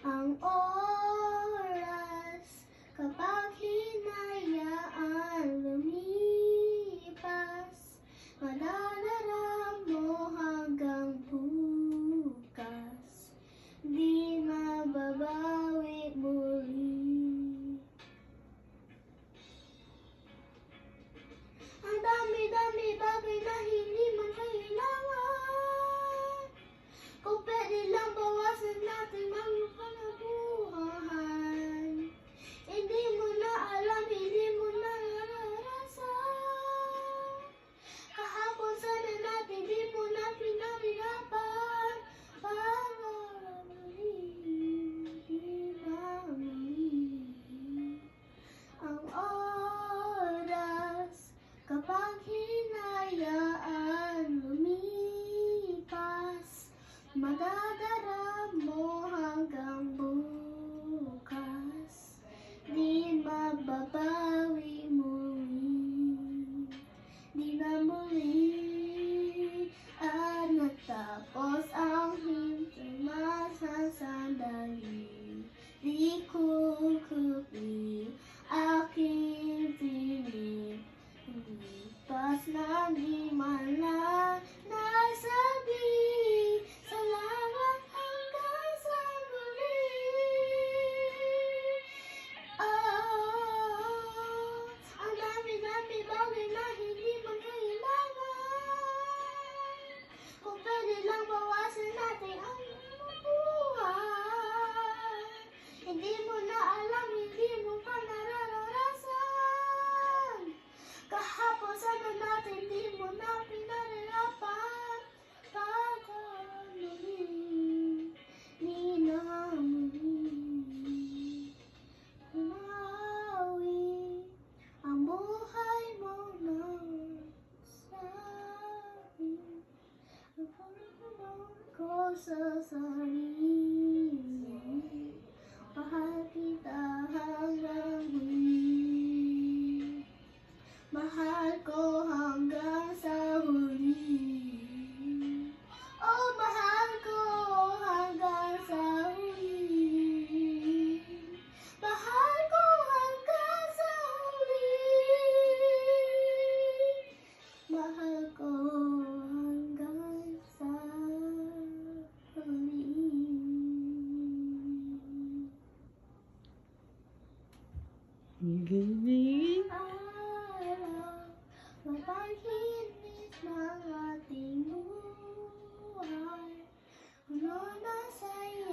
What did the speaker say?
ang oras kapag hinayaan lumipas, madadarama mo hanggang bukas, di mababawi muli. Ang dami-dami bagay na hindi man kailangan, kung pwede lang bawasan natin ang panabuhan. Hindi mo na alam, hindi mo na naranasan, kahapon sana natin di mo na pinahirapan, para muli, di ba muli ang oras kapag hinayaan lumipas, madadara mo hanggang bukas, di mababawi muli, di na muli. At natapos ang hintay masasandali, di kukupi aking tinig, lipas na di man lang nasabi, salamat hanggang sa muli. Oh, ang dami-dami bagay na hindi man kailangan, kung pwede lang bawasan natin ang buhay. Hindi mo na alam, hindi mo pa nararanasan, kahapon sana natin di mo na pinahirapan, pagkamali, di na muli umawi ang buhay mo ng sabi. Napagod ko sa sarili, mahal kita hanggang huli, mahal ko hanggang sa huli. Oh, mahal ko hanggang sa huli, mahal ko hanggang sa huli, mahal ko hanggang sa huli. Galing. Araw, mapaglinis ng ating buhay, puno na saya